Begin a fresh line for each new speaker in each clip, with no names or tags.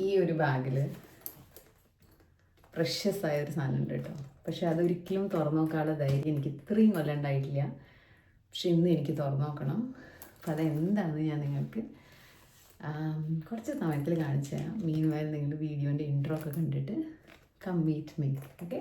ഈ ഒരു ബാഗിൽ പ്രഷ്യസ് ആയ ഒരു സാധനം ഉണ്ട് കേട്ടോ. പക്ഷെ അതൊരിക്കലും തുറന്നു നോക്കാനുള്ള ധൈര്യം എനിക്ക് ഇത്രയും കൊല്ലം ഉണ്ടായിട്ടില്ല. പക്ഷെ ഇന്ന് എനിക്ക് തുറന്നു നോക്കണം. അപ്പോൾ അതെന്താണെന്ന് ഞാൻ നിങ്ങൾക്ക് കുറച്ച് സമയത്തിൽ കാണിച്ചു തരാം. മീൻ വയൽ നിങ്ങൾ വീഡിയോൻ്റെ ഇൻട്രോ ഒക്കെ കണ്ടിട്ട് കം മീറ്റ് മീ. ഓക്കെ,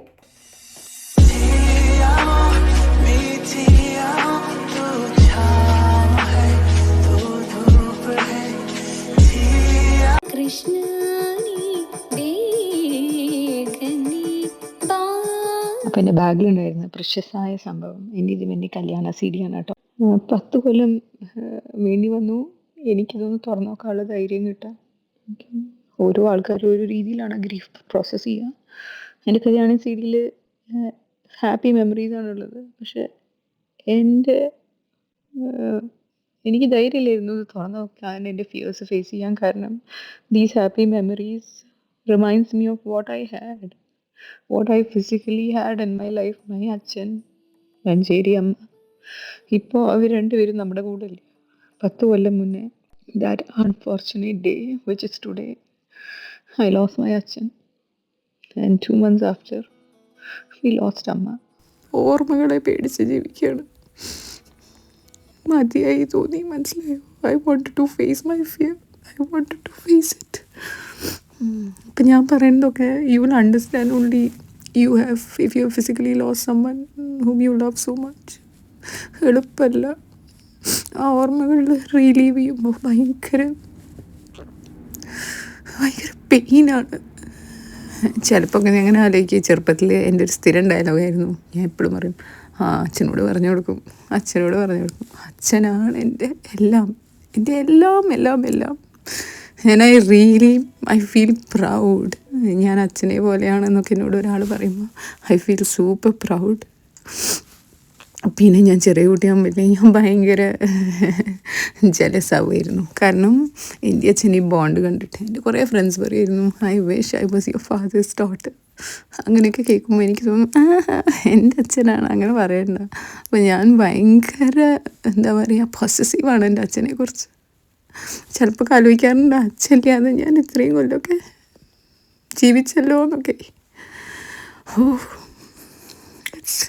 അപ്പം എൻ്റെ ബാഗിലുണ്ടായിരുന്ന പ്രശസ്തമായ സംഭവം എൻ്റെ കല്യാണ CD-യാണ് കേട്ടോ. 10 കൊല്ലം വേണ്ടി വന്നു എനിക്കിതൊന്ന് തുറന്നു നോക്കാനുള്ള ധൈര്യം കിട്ടാൻ. ഓരോ ആൾക്കാരും ഓരോ രീതിയിലാണ് ഗ്രീഫ് പ്രോസസ്സ് ചെയ്യുക. എൻ്റെ കല്യാണ CD-യിൽ ഹാപ്പി മെമ്മറീസാണുള്ളത്. പക്ഷെ എനിക്ക് ധൈര്യമില്ലായിരുന്നു ഇത് തുറന്നു നോക്കാൻ, എൻ്റെ ഫിയേഴ്സ് ഫേസ് ചെയ്യാൻ. കാരണം these happy memories reminds me of what I physically had in my life. My അച്ഛൻ, മഞ്ചേരി അമ്മ, ഇപ്പോൾ അവർ രണ്ടുപേരും നമ്മുടെ കൂടെ ഇല്ല. 10 കൊല്ലം മുന്നേ, that unfortunate day which is today, I lost my അച്ഛൻ, and 2 months after we lost അമ്മ. ഓർമ്മകളെ പേടിച്ച് ജീവിക്കുകയാണ്. മതിയായി തോന്നി, മനസ്സിലായോ? I wanted to face my fear. I wanted to face it. ഇപ്പം ഞാൻ പറയുന്നതൊക്കെ you will understand only you have if you physically lose someone whom you love so much. എളുപ്പമല്ല. ആ ഓർമ്മകളിൽ റീലീവ് ചെയ്യുമ്പോൾ ഭയങ്കര പെയിനാണ്. ചിലപ്പോൾ അങ്ങനെ അങ്ങനെ ആലോചിക്കുക. ചെറുപ്പത്തിൽ എൻ്റെ ഒരു സ്ഥിരം ഡയലോഗായിരുന്നു. ഞാൻ എപ്പോഴും പറയും, അച്ഛനോട് പറഞ്ഞു കൊടുക്കും. അച്ഛനാണ് എൻ്റെ എല്ലാം, എൻ്റെ എല്ലാം. And I feel proud. ഞാൻ അച്ഛനെ പോലെയാണെന്നൊക്കെ എന്നോട് ഒരാൾ പറയുമ്പോൾ ഐ ഫീൽ സൂപ്പർ പ്രൗഡ്. പിന്നെ ഞാൻ ചെറിയ കുട്ടിയാകുമ്പോഴേ ഞാൻ ഭയങ്കര ജലസാവുമായിരുന്നു. കാരണം എൻ്റെ അച്ഛൻ ഈ ബോണ്ട് കണ്ടിട്ട് എൻ്റെ കുറേ ഫ്രണ്ട്സ് പറയുമായിരുന്നു, I wish I was your father's daughter. അങ്ങനെയൊക്കെ കേൾക്കുമ്പോൾ എനിക്ക് തോന്നും എൻ്റെ അച്ഛനാണ്, അങ്ങനെ പറയണ്ട. അപ്പോൾ ഞാൻ ഭയങ്കര എന്താ പറയുക, പൊസസീവാണ് എൻ്റെ അച്ഛനെക്കുറിച്ച്. ചിലപ്പോൾ ആലോചിക്കാറുണ്ട്, അച്ഛനില്ലാതെ ഞാൻ ഇത്രയും കൊല്ലമൊക്കെ ജീവിച്ചല്ലോ എന്നൊക്കെ. It's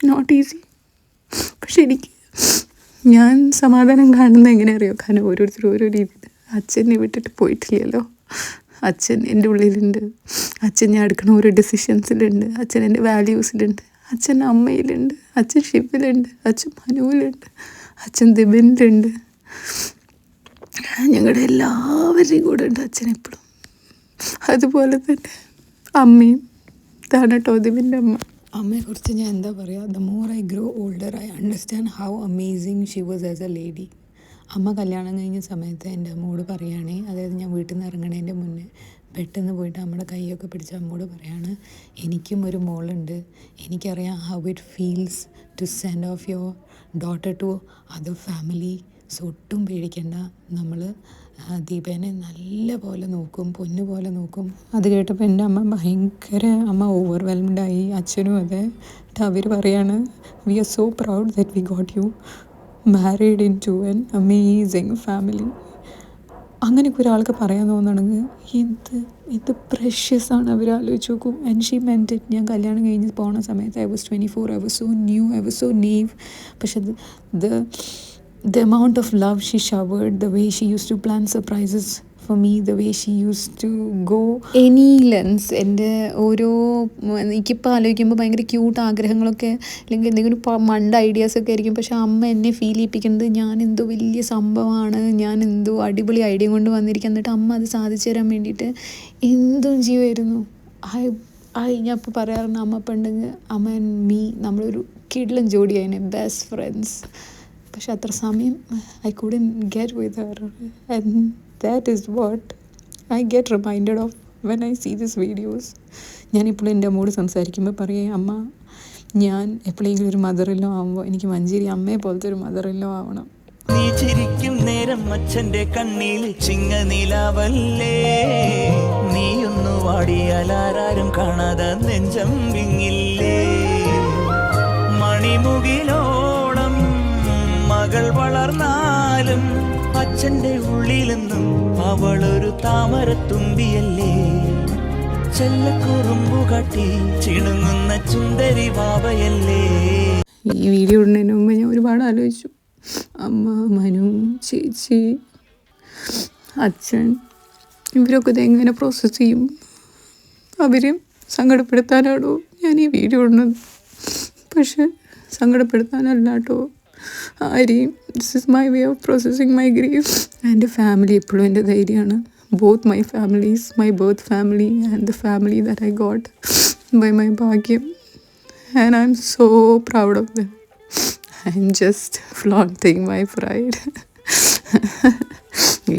not easy. പക്ഷെ ഞാൻ സമാധാനം കാണുന്നത് എങ്ങനെ അറിയോ? കാരണം ഓരോരുത്തരും ഓരോ രീതിയിൽ. അച്ഛനെ വിട്ടിട്ട് പോയിട്ടില്ലല്ലോ. അച്ഛൻ എൻ്റെ ഉള്ളിലുണ്ട്. അച്ഛൻ ഞാൻ എടുക്കുന്ന ഓരോ ഡിസിഷൻസിലുണ്ട്. അച്ഛൻ എൻ്റെ വാല്യൂസിലുണ്ട്. അച്ഛൻ അമ്മയിലുണ്ട്. അച്ഛൻ ഷിബിലുണ്ട്. അച്ഛൻ മനുവിലുണ്ട്. അച്ഛൻ ദിബിനിലുണ്ട്. ഞങ്ങളുടെ എല്ലാവരുടെയും കൂടെ ഉണ്ട് അച്ഛൻ എപ്പോഴും. അതുപോലെ തന്നെ അമ്മയും ഇതാണ് കേട്ടോ ദിബിൻ്റെ അമ്മ. അമ്മയെക്കുറിച്ച് ഞാൻ എന്താ പറയുക, the more I grow older I understand how amazing she was as A lady. അമ്മ കല്യാണം കഴിഞ്ഞ സമയത്ത് എൻ്റെ അമ്മയോട് പറയുകയാണേ, അതായത് ഞാൻ വീട്ടിൽ നിന്ന് ഇറങ്ങണതിൻ്റെ മുന്നേ പെട്ടെന്ന് പോയിട്ട് അമ്മയുടെ കൈയൊക്കെ പിടിച്ച് അമ്മയോട് പറയാണ്, എനിക്കും ഒരു മോളുണ്ട്, എനിക്കറിയാം how it feels to send off your daughter to other family. So ഒട്ടും പേടിക്കണ്ട, നമ്മൾ ദീപേനെ നല്ല പോലെ നോക്കും, പൊന്നു പോലെ നോക്കും. അത് കേട്ടപ്പോൾ എൻ്റെ അമ്മ ഓവർവെൽംഡായി. അച്ഛനും അതെ. അവർ പറയാണ്, we are so proud that we got you married into an amazing family. അങ്ങനെയൊക്കെ ഒരാൾക്ക് പറയാൻ തോന്നണമെങ്കിൽ ഇത് പ്രഷ്യസ് ആണ്. അവർ ആലോചിച്ച് നോക്കും. And she meant it. ഞാൻ കല്യാണം കഴിഞ്ഞ് പോണ സമയത്ത് I was 24, I was so new, I was so naive. പക്ഷെ the amount of love she showered, the way she used to plan surprises for me, the way she used to go any lengths. എൻ്റെ ഓരോ എനിക്കിപ്പോൾ ആലോചിക്കുമ്പോൾ ഭയങ്കര cute ആഗ്രഹങ്ങളൊക്കെ, അല്ലെങ്കിൽ എന്തെങ്കിലും മണ്ട ഐഡിയാസൊക്കെ ആയിരിക്കും. പക്ഷെ അമ്മ എന്നെ ഫീൽ ചെയ്യിപ്പിക്കുന്നത് ഞാൻ എന്തോ വലിയ സംഭവമാണ്, ഞാൻ എന്തോ അടിപൊളി ഐഡിയ കൊണ്ട് വന്നിരിക്കുക. എന്നിട്ട് അമ്മ അത് സാധിച്ചു തരാൻ വേണ്ടിയിട്ട് എന്തും ചെയ്യുമായിരുന്നു. ഞാൻ ഇപ്പോൾ പറയാറുണ്ട്, അമ്മ പണ്ടെങ്കിൽ അമ്മ ആൻഡ് മീ നമ്മളൊരു കിടിലൻ ജോഡിയായിരുന്നു, ബെസ്റ്റ് ഫ്രണ്ട്സ്. പക്ഷെ അത്ര സമയം I couldn't get with her. And that is what I get reminded of when I see this videos. ഞാനിപ്പോഴും എൻ്റെ അമ്മയോട് സംസാരിക്കുമ്പോൾ പറയേ, അമ്മ ഞാൻ എപ്പോഴെങ്കിലും ഒരു മദറിലോ ആവുമ്പോൾ എനിക്ക് മഞ്ചേരി അമ്മയെ പോലത്തെ ഒരു മദറിലോ ആവണം.
നീ ചിരിക്കും നേരം അച്ഛൻ്റെ കണ്ണിൽ ചിങ്ങനിലാവല്ലേ, നീയൊന്നു വാടിയാലാരും കാണാതെ നെഞ്ചം വിങ്ങില്ലേ. മണിമുകിലോളം മകൾ വളർന്നാലും അച്ഛൻ്റെ ഉള്ളിലെന്നും ആ അവളൊരു താമരത്തുമ്പിയല്ലേ, ചെല്ലക്കുറുമ്പു കാട്ടി ചിണുങ്ങുന്ന ചുന്ദരി വാവയല്ലേ.
ഈ വീഡിയോ ഇടുന്നതിന് മുമ്പ് ഞാൻ ഒരുപാട് ആലോചിച്ചു. അമ്മ, മനു, ചേച്ചി, അച്ഛൻ ഇവരൊക്കെ ഇത് എങ്ങനെ പ്രോസസ്സ് ചെയ്യും? അവരെയും സങ്കടപ്പെടുത്താനാണോ ഞാൻ ഈ വീഡിയോ ഇടുന്നത്? പക്ഷെ സങ്കടപ്പെടുത്താനല്ല കേട്ടോ ആരെയും. This is my way of processing my grief. എൻ്റെ ഫാമിലി എപ്പോഴും എൻ്റെ ധൈര്യമാണ്. Both my families, my birth family and the family that I got by my bhagyam, and I'm so proud of them. I'm just flaunting my pride.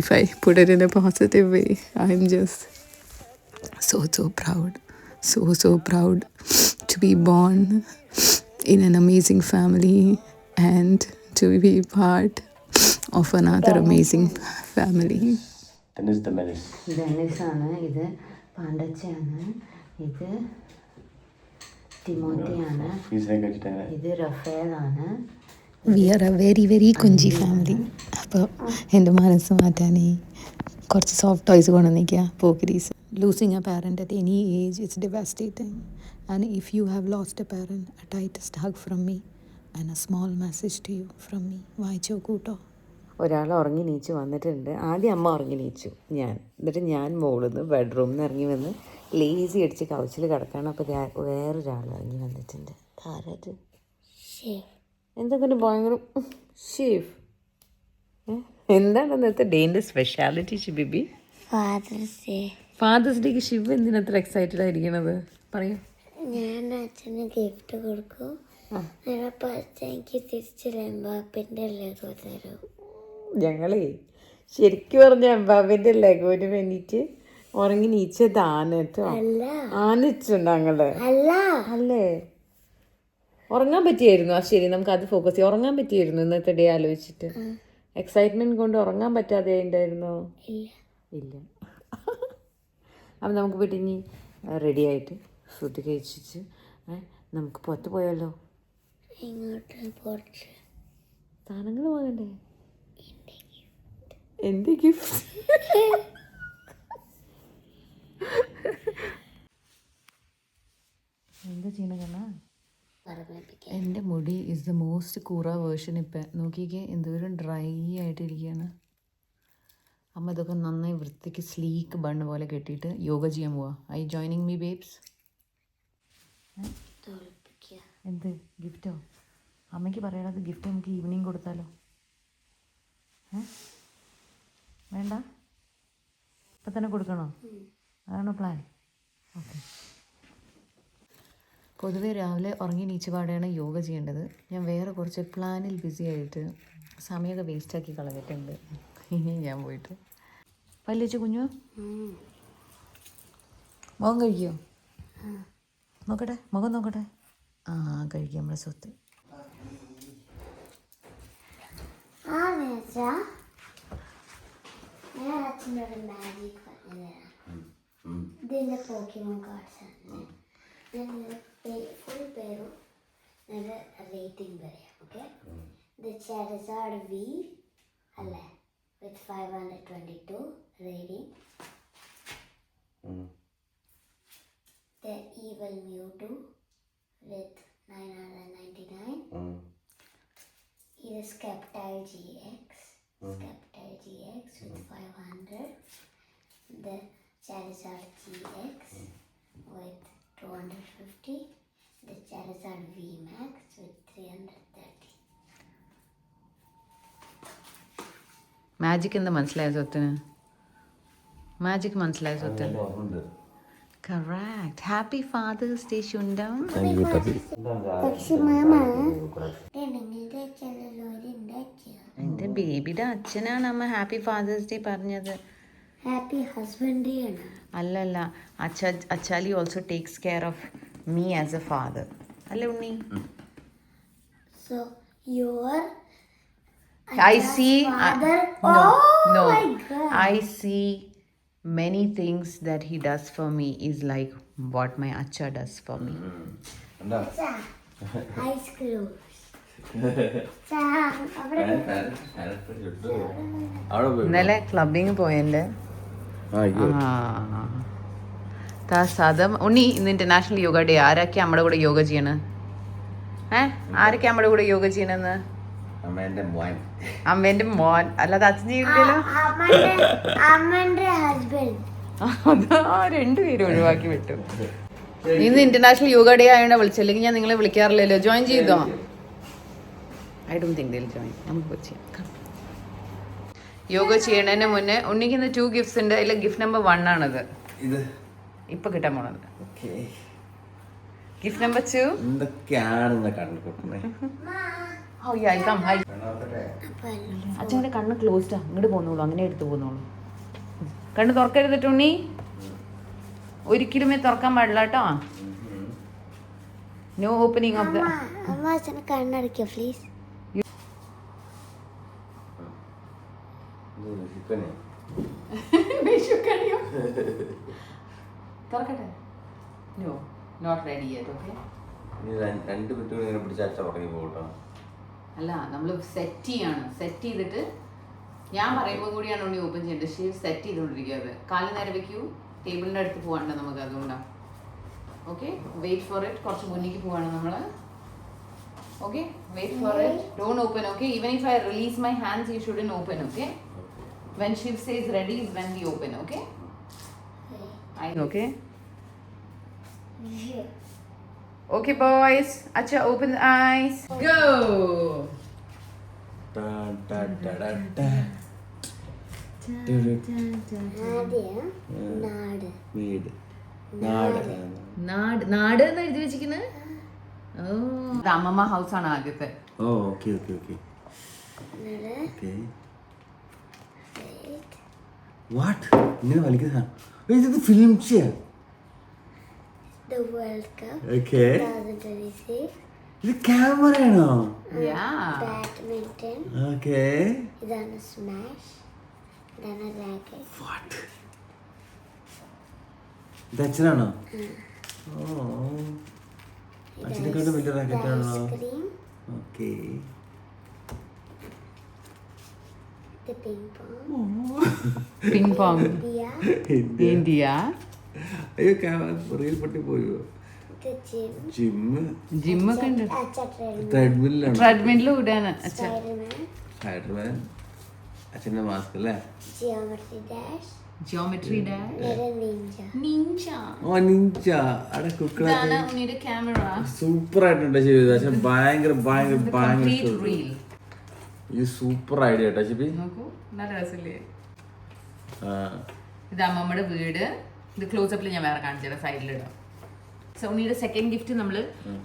If I put it in a positive way, I'm just so proud, so proud to be born in an amazing family and to be part of another amazing family.
ഡെന്നിസാണ്, ഇത് പാണ്ടച്ചയാണ്, ഇത് ടിമോത്തിയാണ്, ഇത് റഫേലാണ്.
We are a very കുഞ്ചി family. അപ്പോൾ എൻ്റെ മനസ്സ് മാറ്റാനേ കുറച്ച് സോഫ്റ്റ് ടോയ്സ് കൊണ്ടുവന്നിരിക്കുക. പോക്കിരീസ്. Losing a parent at any age it's devastating. And if you have lost a parent, a tightest hug from me and a small message to you from me. വായിച്ചോ കൂട്ടോ.
ഒരാൾ ഉറങ്ങി നീച്ചു വന്നിട്ടുണ്ട്. ആദ്യം അമ്മ ഉറങ്ങി നീച്ചു, എന്നിട്ട് ഞാൻ മുകളിൽ നിന്ന് ബെഡ്റൂമിൽ നിന്ന് ഇറങ്ങി വന്ന് ലേസി അടിച്ച് കൗച്ചിൽ കിടക്കുകയാണ്. അപ്പോൾ വേറൊരാൾ ഇറങ്ങി വന്നിട്ടുണ്ട്. ആരത്? എന്തെങ്കിലും ഭയങ്കര ഷേഫ്. എന്താണ് ഇന്നത്തെ ഡേൻ്റെ സ്പെഷ്യാലിറ്റി ഷിബിബി? ഫാദേഴ്സ് ഡേക്ക് ഷിബ് എന്തിനത്ര എക്സൈറ്റഡ് ആയിരിക്കണത് പറയൂ.
ഞാൻ അച്ഛന് ഗിഫ്റ്റ് കൊടുക്കും, എനിക്ക് തിരിച്ച് എംബാപ്പിൻ്റെ ലെഗോ തരും.
ഞങ്ങളേ ശരിക്കും പറഞ്ഞ എംബാപ്പിൻ്റെ ലെഗോന് വേണ്ടിയിട്ട് ഉറങ്ങി നീച്ചതാണ് കേട്ടോ. ആനിച്ചുണ്ട് ഞങ്ങള് അല്ലേ? ഉറങ്ങാൻ പറ്റിയായിരുന്നു. ആ ശരി, നമുക്ക് അത് ഫോക്കസ് ചെയ്യാം. ഉറങ്ങാൻ പറ്റിയായിരുന്നു ഇന്നത്തെ ഡേ ആലോചിച്ചിട്ട്? എക്സൈറ്റ്മെന്റ് കൊണ്ട് ഉറങ്ങാൻ പറ്റാതെ ഉണ്ടായിരുന്നോ? ഇല്ല. അപ്പം നമുക്ക് പോയിട്ട് ഇനി റെഡി ആയിട്ട് ഫുഡ് കഴിച്ചിട്ട് നമുക്ക് പുറത്ത് പോയാലോ? സാധനങ്ങൾ വാങ്ങണ്ടേ? എൻ്റെ ഗിഫ്റ്റ്. എന്താ ചെയ്യണ കണ്ണാ? എൻ്റെ മുടി ഇസ് ദ മോസ്റ്റ് കൂറ വേർഷൻ. ഇപ്പം നോക്കിക്കേ എന്തോരം ഡ്രൈ ആയിട്ടിരിക്കുകയാണ്. അമ്മ ഇതൊക്കെ നന്നായി വൃത്തിക്ക് സ്ലീക്ക് ബണ്ണ് പോലെ കെട്ടിയിട്ട് യോഗ ചെയ്യാൻ പോവാ. I joining me babes? എന്ത് ഗിഫ്റ്റോ? അമ്മയ്ക്ക് പറയണത് ഗിഫ്റ്റ് നമുക്ക് ഈവനിങ് കൊടുത്താലോ? വേണ്ട, ഇപ്പം തന്നെ കൊടുക്കണോ? അതാണോ പ്ലാൻ? ഓക്കെ. പൊതുവേ രാവിലെ ഉറങ്ങി നീച്ച് പാടെയാണ് യോഗ ചെയ്യേണ്ടത്. ഞാൻ വേറെ കുറച്ച് പ്ലാനിൽ ബിസി ആയിട്ട് സമയമൊക്കെ വേസ്റ്റാക്കി കളഞ്ഞിട്ടുണ്ട്. ഇനി ഞാൻ പോയിട്ട് പല്ലിച്ച് കുഞ്ഞു മുഖം കഴിക്കുമോ? നോക്കട്ടെ, മുഖം നോക്കട്ടെ. ആ കഴിക്കാം നമ്മളെ സ്വത്ത്.
അച്ഛനൊരു മാജിക് പറഞ്ഞുതരാം. ഇതിൻ്റെ പോക്കിമോൺ കാർഡ്സ് ആണ്. ഞാൻ ഫുൾ പേരും റേറ്റിംഗ് പറയാം. ഓക്കെ, ദ ചാരിസാർഡ് V അല്ലേ, with 522 rating. The evil Mewtwo with 999. Is Sceptile GX. Sceptile GX with 500. The Charizard GX with 250. The Charizard VMAX with 330.
Magic എന്താ മനസ്സിലായ സ്വത്തിന്? മാജിക് മനസ്സിലായ സ്വത്തിന്? കറക്റ്റ്. ഹാപ്പി ഫാദേഴ്സ് ഡേ ശുണ്ടം.
പക്ഷെ മാമ നിങ്ങളുടെ അച്ഛനല്ലോ ഉണ്ടാക്കിയ.
എൻ്റെ ബേബിയുടെ അച്ഛനാണ് അമ്മ ഹാപ്പി ഫാദേഴ്സ് ഡേ പറഞ്ഞത്.
ഹാപ്പി ഹസ്ബൻഡ് ഡേ ആണ്.
അല്ലല്ല, അച്ചാലി also takes care of me as a father. അല്ലേ Unni?
So your
I see
father.
no
My God.
I see many things that he does for me is like what my acha does for me.
Ice cream.
ഇന്നലെ clubbing പോയതിൻ്റെ സാധം ഉണ്ണി ഇന്ന് international yoga day. ആരൊക്കെ നമ്മുടെ കൂടെ യോഗ ചെയ്യണ്? ആരൊക്കെ നമ്മുടെ കൂടെ യോഗ ചെയ്യണെന്ന്? അമ്മേന്റെ മോൻ, അല്ലാതെ അച്ഛൻ ചെയ്യില്ലല്ലോ.
അമ്മന്റെ ഹസ്ബൻഡ്.
അതാ രണ്ടുപേരും ഒഴിവാക്കി വിട്ടു. ഇന്ന് ഇന്റർനാഷണൽ യോഗ ഡേ ആയതുകൊണ്ട് വിളിച്ചല്ലെങ്കിൽ ഞാൻ നിങ്ങളെ വിളിക്കാറില്ലല്ലോ. ജോയിൻ ചെയ്തോ? I don't think they'll join. നമുക്ക് ചെയ്യാം. യോഗ ചെയ്യണതിന് മുന്നേ ഉണ്ണിക്ക് ഇന്ന് 2 ഗിഫ്റ്റ്സ് ഉണ്ട്. അതിൽ ഗിഫ്റ്റ് നമ്പർ 1 ആണത് ഇപ്പൊ കിട്ടാൻ പോണത്. ഗിഫ്റ്റ് നമ്പർ 2 അച്ഛൻ്റെ കണ്ണ് ക്ലോസ്ഡാ. ഇങ്ങോട്ട് പോന്നോളൂ, അങ്ങനെ എടുത്തു പോന്നോളൂ. കണ്ണ് തുറക്കരുതിട്ട് ഉണ്ണി, ഒരിക്കലുമേ തുറക്കാൻ പാടില്ല കേട്ടോ. No opening of the.
അമ്മ അച്ഛനെ കണ്ണടയ്ക്കോ പ്ലീസ്.
തുറക്കട്ടെ. No not ready yet. Okay,
2 minute ഇങ്ങനെ പിടിച്ചാൽ ഉറങ്ങി പോകട്ടോ.
അല്ല, നമ്മൾ സെറ്റ് ചെയ്യാണ്. സെറ്റ് ചെയ്തിട്ട് ഞാൻ പറയുമ്പോൾ കൂടിയാണ് ഉണ്ണി ഓപ്പൺ ചെയ്യേണ്ടത്. പക്ഷേ സെറ്റ് ചെയ്തുകൊണ്ടിരിക്കുന്നത്. കാല് നേരെ വെക്കൂ. ടേബിളിൻ്റെ അടുത്ത് പോകണ്ട നമുക്ക്, അതുകൊണ്ടാണ്. Okay, wait for it. കുറച്ച് മുന്നിലേക്ക് പോവാണ് നമ്മൾ. Okay, wait for it. Don't open. Okay, even if I release my hands you shouldn't open. Okay, when Shiv says ready is when we open. Okay, okay. Okay boys, acha, open the eyes. Go. നാട് എന്ന് എഴുതി വെച്ചിരിക്കുന്നത്. അമ്മമ്മ house ആണ് ആദ്യത്തെ.
What ഇങ്ങനെ വലിക്കുന്ന ഇത് ഫിലിം ചെയ്യാം.
The World Cup
Okay.
2026.
ഇത് ക്യാമറയാണോ?
ബാഡ്മിന്റൺ.
Okay.
ഇതാണ് സ്മാഷ്. ഇതാണ് റാക്കറ്റ്.
വാട്ട് ഇത് അച്ഛനാണോ? അച്ഛനെക്കാട്ടും വലിയ റാക്കറ്റാണോ?
Ice cream.
Okay.
The ping pong.
Ping pong.
India.
അയ്യോ റീൽ പൊട്ടി പോയോ?
The gym.
ജിമ്മൊക്കെ ഉണ്ട്.
ട്രെഡ്മില്ലാണ്.
ട്രെഡ്മില്ലിൽ വിടാണ് അച്ഛൻ.
സ്പൈഡർമാൻ. അച്ഛൻ്റെ മാസ്ക് അല്ലേ?
Geometry dash.
Geometry dash.
Ninja.
Oh ninja. അവിടെ
ഇതാണ് ഉണ്ണിയുടെ ക്യാമറ.
സൂപ്പർ ആയിട്ടുണ്ട് ചെയ്തത്. പക്ഷെ ഭയങ്കര ഭയങ്കര ഭയങ്കര
റീൽ.
ഇത് സൂപ്പർ ഐഡിയ കേട്ടോ ഷിബി.
നോക്കൂ, നല്ല രസമില്ലേ? ഇത് അമ്മമ്മയുടെ വീട്. ഇത് ക്ലോസപ്പിൽ ഞാൻ വേറെ കാണിച്ചു തരാം, സൈഡിലിടാം. സോണിയുടെ സെക്കൻഡ് ഗിഫ്റ്റ് നമ്മൾ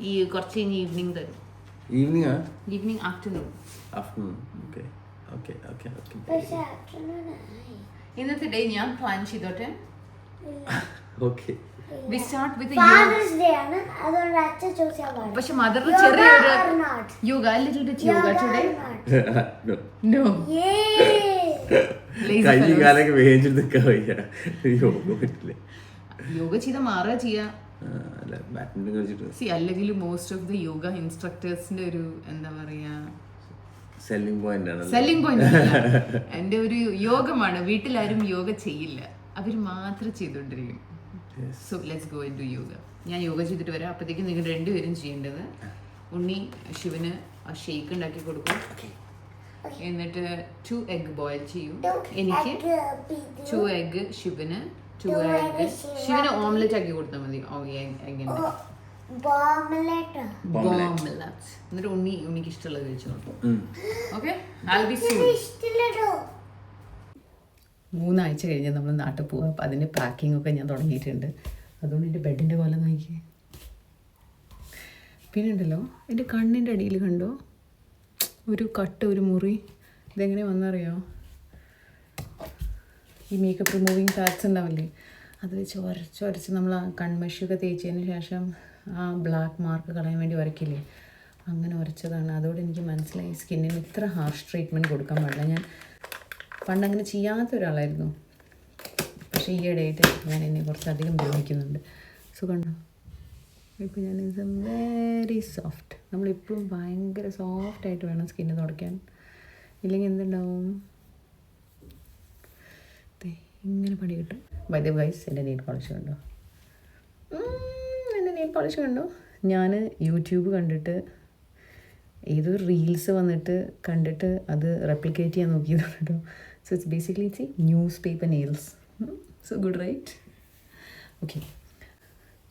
ഈ കുറച്ച് കഴിഞ്ഞ് ഈവനിങ് തരും. Evening afternoon. ഇന്നത്തെ ഡേ ഞാൻ പ്ലാൻ ചെയ്തോട്ടെ. We start with
Father's Day ആണ്. അതുകൊണ്ട് അച്ഛൻ ചോദിച്ചാൽ പാടില്ല.
പക്ഷെ മദറിൽ ചെറിയൊരു yoga, little bit yoga today. No.
കൈകാലൊക്കെ വേഗം പറ്റില്ല.
യോഗ ചെയ്താൽ മാറുക ചെയ്യാ.
ബാഡ്മിന്റൺ കളിച്ചിട്ട്
അല്ലെങ്കിൽ മോസ്റ്റ് ഓഫ് ദി യോഗ ഇൻസ്ട്രക്ടേഴ്സിന്റെ ഒരു എന്താ പറയാ
സെല്ലിംഗ് പോയിന്റ് ആണ്.
സെല്ലിംഗ് പോയിന്റ് എന്റെ ഒരു യോഗമാണ്. വീട്ടിലാരും യോഗ ചെയ്യില്ല, അവർ മാത്രം ചെയ്തോണ്ടിരിക്കും. So let's go into yoga. ഞാൻ യോഗ ചെയ്തിട്ട് വരാം. അപ്പോഴത്തേക്കും നിങ്ങൾ രണ്ടുപേരും ചെയ്യേണ്ടത്, ഉണ്ണി ശിവന് ആ ഷേക്ക് ഉണ്ടാക്കി കൊടുക്കും. എന്നിട്ട് 2 എഗ് ബോയിൽ ചെയ്യും. എനിക്ക് 2 എഗ്, ശിവന് 2 എഗ്. ശിവന് ഓംലെറ്റ് ആക്കി കൊടുത്താൽ മതി. എഗ്ഗിന്റെ ബോംലെറ്റ്. എന്നിട്ട് ഉണ്ണിക്ക് ഇഷ്ടമുള്ളത് കഴിച്ചോളൂ. Okay, I'll be soon. 3 ആഴ്ച കഴിഞ്ഞ് നമ്മൾ നാട്ടിൽ പോവുക. അപ്പോൾ അതിൻ്റെ പാക്കിംഗ് ഒക്കെ ഞാൻ തുടങ്ങിയിട്ടുണ്ട്. അതുകൊണ്ട് എൻ്റെ ബെഡിൻ്റെ പോലെ നോക്കി. പിന്നെ ഉണ്ടല്ലോ, എൻ്റെ കണ്ണിൻ്റെ അടിയിൽ കണ്ടോ ഒരു കട്ട്, ഒരു മുറി. ഇതെങ്ങനെ വന്നറിയോ? ഈ മേക്കപ്പ് റിമൂവിങ് പാഡ്സ് ഉണ്ടാവില്ലേ, അത് വെച്ച് ഉരച്ച് നമ്മൾ ആ കൺമഷിയൊക്കെ തേച്ചതിന് ശേഷം ആ ബ്ലാക്ക് മാർക്ക് കളയാൻ വേണ്ടി ഉരയ്ക്കില്ലേ, അങ്ങനെ ഉരച്ചതാണ്. അതോടെ എനിക്ക് മനസ്സിലായി സ്കിന്നിന് ഇത്ര ഹാർഷ് ട്രീറ്റ്മെൻറ്റ് കൊടുക്കാൻ പാടില്ല. ഞാൻ പണ്ടങ്ങനെ ചെയ്യാത്ത ഒരാളായിരുന്നു. പക്ഷേ ഈയിടെയായിട്ട് ഞാൻ എന്നെ കുറച്ചധികം ദ്രോഹിക്കുന്നുണ്ട്. സുഖമുണ്ടോ? ഇപ്പോൾ ഞാൻ ഇസ് വെരി സോഫ്റ്റ്. നമ്മളെപ്പോഴും ഭയങ്കര സോഫ്റ്റായിട്ട് വേണം സ്കിന്ന് തുടയ്ക്കാൻ. ഇല്ലെങ്കിൽ എന്തുണ്ടാവും? ഇങ്ങനെ പണി കിട്ടും. ബൈ ദ വൈസ് എൻ്റെ നെയിൽ പോളിഷ് കണ്ടോ? എൻ്റെ നെയിൽ പോളിഷ് കണ്ടോ? ഞാൻ യൂട്യൂബ് കണ്ടിട്ട് ഏതോ റീൽസ് വന്നിട്ട് കണ്ടിട്ട് അത് റെപ്ലിക്കേറ്റ് ചെയ്യാൻ നോക്കിയതാണ് കേട്ടോ. So it's basically it's newspaper nails. So good right? Okay.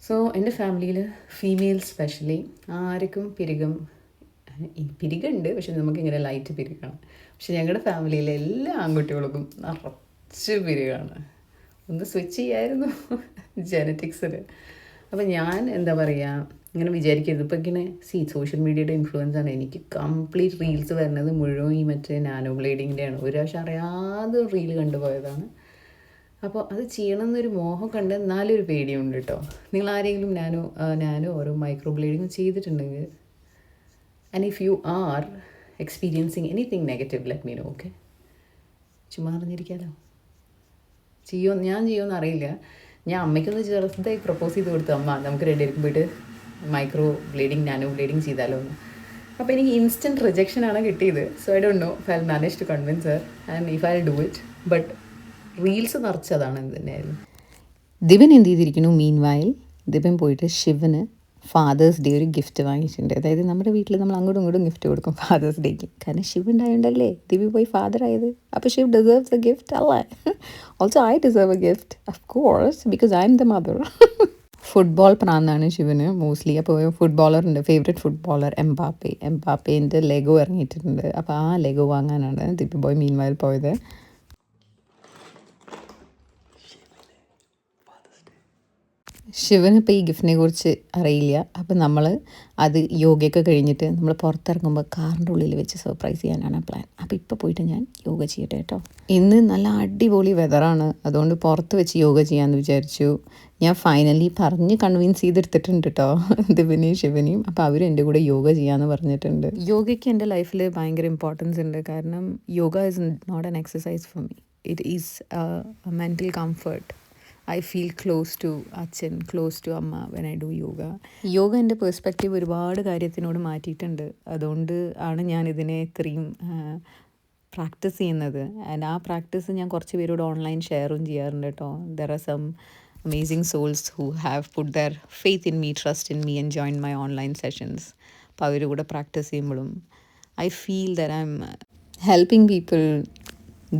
So എൻ്റെ ഫാമിലിയിൽ ഫീമെയിൽ സ്പെഷ്യലി ആർക്കും പിരികുണ്ട്, പക്ഷെ നമുക്കിങ്ങനെ ലൈറ്റ് പിരികാണ്. പക്ഷെ ഞങ്ങളുടെ ഫാമിലിയിലെ എല്ലാ ആൺകുട്ടികൾക്കും നിറച്ച് പിരികാണ്. ഒന്ന് സ്വിച്ച് ചെയ്യായിരുന്നു ജെനറ്റിക്സിൽ. അപ്പോൾ ഞാൻ എന്താ പറയുക, ഇങ്ങനെ വിചാരിക്കരുത്. ഇപ്പോൾ ഇങ്ങനെ സോഷ്യൽ മീഡിയയുടെ ഇൻഫ്ലുവൻസ് ആണ്. എനിക്ക് കംപ്ലീറ്റ് റീൽസ് വരുന്നത് മുഴുവൻ ഈ മറ്റേ നാനോ ബ്ലേഡിൻ്റെയാണ്. ഒരു പ്രാവശ്യം അറിയാതെ റീൽ കണ്ടുപോയതാണ്. അപ്പോൾ അത് ചെയ്യണമെന്നൊരു മോഹം കണ്ട് എന്നാലും ഒരു പേടിയുണ്ട് കേട്ടോ. നിങ്ങൾ ആരെങ്കിലും നാനോ ഓരോ മൈക്രോ ബ്ലേഡിങ് ചെയ്തിട്ടുണ്ടെങ്കിൽ, and if you are experiencing anything negative, let me know. Okay? ചുമ്മാ അറിഞ്ഞിരിക്കാമല്ലോ. ഞാൻ ചെയ്യുമെന്ന് അറിയില്ല. ഞാൻ അമ്മയ്ക്കൊന്ന് ചെറുതായി പ്രപ്പോസ് ചെയ്ത് കൊടുത്തു, അമ്മ നമുക്ക് രണ്ടുപേർക്കും പോയിട്ട് മൈക്രോ ബ്ലേഡിങ് നാനോ ബ്ലേഡിങ് ചെയ്താലോ എന്ന്. അപ്പോൾ എനിക്ക് ഇൻസ്റ്റൻറ്റ് റിജക്ഷനാണ് കിട്ടിയത്. So I don't know if I manage to convince her and if I do it. But reels നിറച്ചതാണ് എന്ത് തന്നെയായാലും. ദിവൻ എന്ത് ചെയ്തിരിക്കുന്നു? മീൻ വയൽ ദിവൻ പോയിട്ട് ശിവന് ഫാദേഴ്സ് ഡേ ഒരു ഗിഫ്റ്റ് വാങ്ങിച്ചിട്ടുണ്ട്. അതായത് നമ്മുടെ വീട്ടിൽ നമ്മൾ അങ്ങോട്ടും ഇങ്ങോട്ടും ഗിഫ്റ്റ് കൊടുക്കും ഫാദേഴ്സ് ഡേക്ക്. കാരണം ശിവ് ഉണ്ടായതുകൊണ്ടല്ലേ ദിവ്യ പോയി ഫാദർ ആയത്. അപ്പോൾ ശിവ് ഡിസേർവ്സ് എ ഗിഫ്റ്റ് അല്ലേ? Also I deserve a gift of course, because I am the mother. Football പ്രാന്താണ് ശിവന് മോസ്റ്റ്ലി. അപ്പോൾ ഫുട്ബോളറുണ്ട്, ഫേവറേറ്റ് ഫുട്ബോളർ എംബാപ്പേൻ്റെ ലെഗോ ഇറങ്ങിയിട്ടുണ്ട്. അപ്പോൾ ആ ലെഗോ വാങ്ങാനാണ് ദിവ്യ പോയി മീൻ വയൽ പോയത്. ശിവന് ഇപ്പോൾ ഈ ഗിഫ്റ്റിനെ കുറിച്ച് അറിയില്ല. അപ്പോൾ നമ്മൾ അത് യോഗയൊക്കെ കഴിഞ്ഞിട്ട് നമ്മൾ പുറത്തിറങ്ങുമ്പോൾ കാറിൻ്റെ ഉള്ളിൽ വെച്ച് സർപ്രൈസ് ചെയ്യാനാണ് പ്ലാൻ. അപ്പോൾ ഇപ്പോൾ പോയിട്ട് ഞാൻ യോഗ ചെയ്യട്ടെ കേട്ടോ. ഇന്ന് നല്ല അടിപൊളി വെതറാണ്, അതുകൊണ്ട് പുറത്ത് വെച്ച് യോഗ ചെയ്യാമെന്ന് വിചാരിച്ചു. ഞാൻ ഫൈനലി പറഞ്ഞ് കൺവിൻസ് ചെയ്തെടുത്തിട്ടുണ്ട് കേട്ടോ ദിവനെയും ശിവനെയും. അപ്പോൾ അവരും എൻ്റെ കൂടെ യോഗ ചെയ്യാമെന്ന് പറഞ്ഞിട്ടുണ്ട്. യോഗയ്ക്ക് എൻ്റെ ലൈഫിൽ ഭയങ്കര ഇമ്പോർട്ടൻസ് ഉണ്ട്. കാരണം yoga is not an exercise for me, it is a mental comfort. I feel close to അച്ഛൻ, close to അമ്മ when I do yoga. Yoga എൻ്റെ പെർസ്പെക്റ്റീവ് ഒരുപാട് കാര്യത്തിനോട് മാറ്റിയിട്ടുണ്ട്. അതുകൊണ്ട് ആണ് ഞാൻ ഇതിനെ ഇത്രയും പ്രാക്ടീസ് ചെയ്യുന്നത്. ആൻഡ് ആ പ്രാക്ടീസ് ഞാൻ കുറച്ച് പേരോട് ഓൺലൈൻ ഷെയറും ചെയ്യാറുണ്ട് കേട്ടോ. There are some amazing souls who have put their faith in me, trust in me and joined my online sessions. അപ്പോൾ അവർ കൂടെ പ്രാക്ടീസ് ചെയ്യുമ്പോഴും I feel that I'm helping people